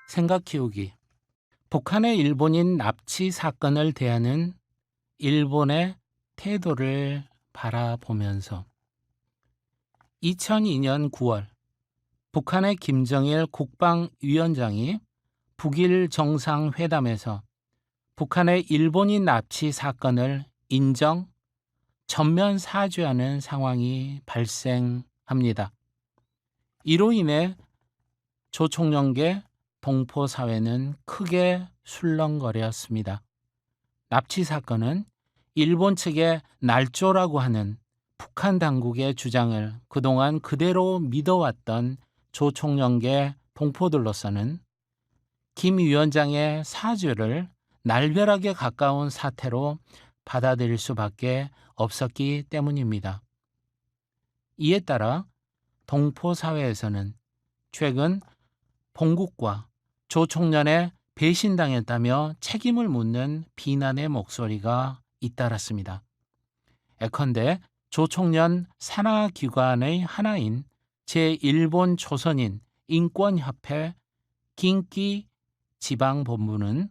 생각 키우기. 북한의 일본인 납치 사건을 대하는 일본의 태도를 바라보면서 2002년 9월 북한의 김정일 국방위원장이 북일 정상회담에서 북한의 일본인 납치 사건을 인정, 전면 사죄하는 상황이 발생합니다. 이로 인해 조총련계 동포사회는 크게 술렁거렸습니다. 납치 사건은 일본 측의 날조라고 하는 북한 당국의 주장을 그동안 그대로 믿어왔던 조총련계 동포들로서는 김 위원장의 사죄를 날벼락에 가까운 사태로 받아들일 수밖에 없었기 때문입니다. 이에 따라 동포사회에서는 최근 본국과 조총련에 배신당했다며 책임을 묻는 비난의 목소리가 잇따랐습니다. 예컨대 조총련 산하기관의 하나인 제1본 조선인 인권협회 긴기 지방본부는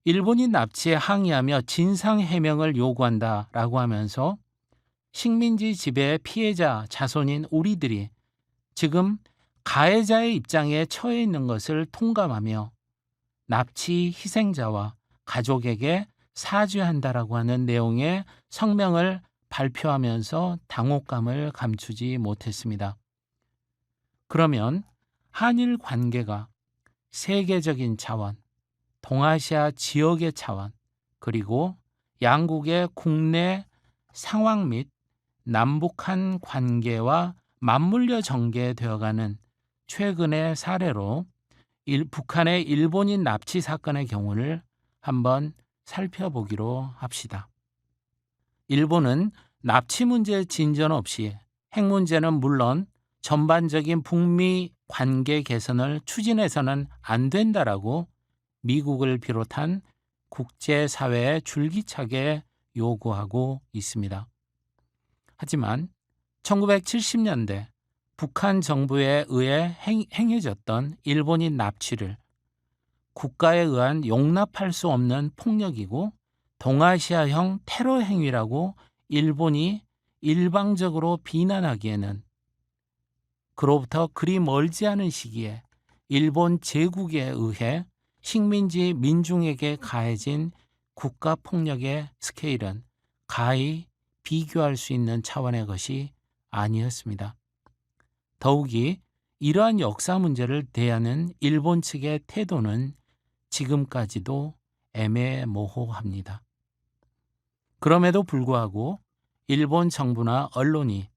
일본인 납치에 항의하며 진상해명을 요구한다라고 하면서 식민지 지배의 피해자 자손인 우리들이 지금 가해자의 입장에 처해 있는 것을 통감하며 납치 희생자와 가족에게 사죄한다라고 하는 내용의 성명을 발표하면서 당혹감을 감추지 못했습니다. 그러면 한일 관계가 세계적인 차원, 동아시아 지역의 차원, 그리고 양국의 국내 상황 및 남북한 관계와 맞물려 전개되어가는 최근의 사례로 북한의 일본인 납치 사건의 경우를 한번 살펴보기로 합시다. 일본은 납치 문제 진전 없이 핵 문제는 물론 전반적인 북미 관계 개선을 추진해서는 안 된다라고 미국을 비롯한 국제사회에 줄기차게 요구하고 있습니다. 하지만 1970년대 북한 정부에 의해 행해졌던 일본인 납치를 국가에 의한 용납할 수 없는 폭력이고 동아시아형 테러 행위라고 일본이 일방적으로 비난하기에는 그로부터 그리 멀지 않은 시기에 일본 제국에 의해 식민지 민중에게 가해진 국가 폭력의 스케일은 가히 비교할 수 있는 차원의 것이 아니었습니다. 더욱이 이러한 역사 문제를 대하는 일본 측의 태도는 지금까지도 애매모호합니다. 그럼에도 불구하고 일본 정부나 언론이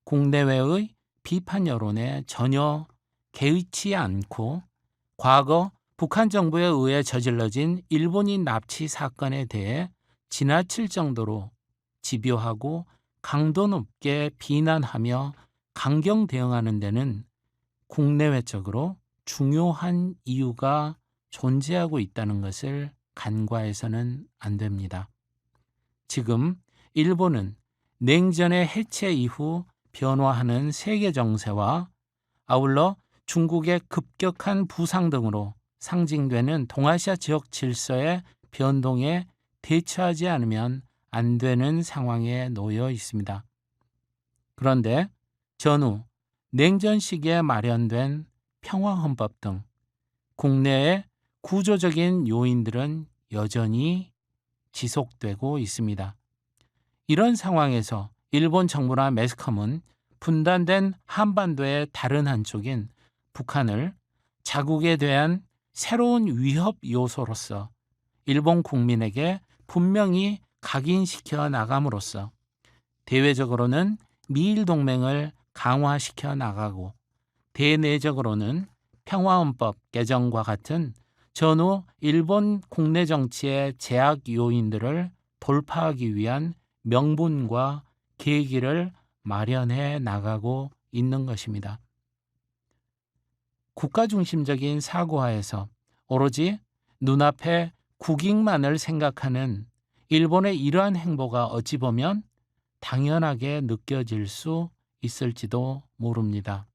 국내외의 비판 여론에 전혀 개의치 않고 과거 북한 정부에 의해 저질러진 일본인 납치 사건에 대해 지나칠 정도로 집요하고 강도 높게 비난하며 강경 대응하는 데는 국내외적으로 중요한 이유가 존재하고 있다는 것을 간과해서는 안 됩니다. 지금 일본은 냉전의 해체 이후 변화하는 세계 정세와 아울러 중국의 급격한 부상 등으로 상징되는 동아시아 지역 질서의 변동에 대처하지 않으면 안 되는 상황에 놓여 있습니다. 그런데 전후 냉전 시기에 마련된 평화헌법 등 국내의 구조적인 요인들은 여전히 지속되고 있습니다. 이런 상황에서 일본 정부나 매스컴은 분단된 한반도의 다른 한쪽인 북한을 자국에 대한 새로운 위협 요소로서 일본 국민에게 분명히 각인시켜 나감으로써 대외적으로는 미일 동맹을 강화시켜 나가고 대내적으로는 평화헌법 개정과 같은 전후 일본 국내 정치의 제약 요인들을 돌파하기 위한 명분과 계기를 마련해 나가고 있는 것입니다. 국가 중심적인 사고하에서 오로지 눈앞의 국익만을 생각하는 일본의 이러한 행보가 어찌 보면 당연하게 느껴질 수 있을지도 모릅니다.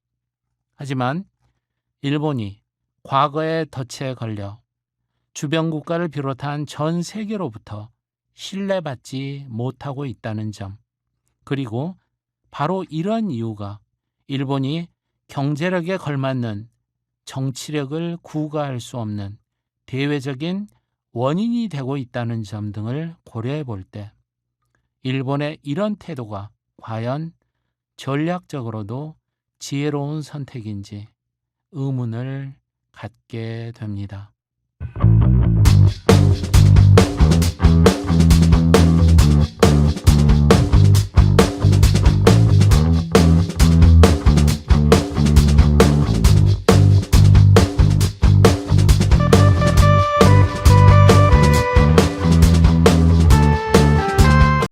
하지만 일본이 과거의 덫에 걸려 주변 국가를 비롯한 전 세계로부터 신뢰받지 못하고 있다는 점, 그리고 바로 이런 이유가 일본이 경제력에 걸맞는 정치력을 구가할 수 없는 대외적인 원인이 되고 있다는 점 등을 고려해 볼 때 일본의 이런 태도가 과연 전략적으로도 지혜로운 선택인지 의문을 갖게 됩니다.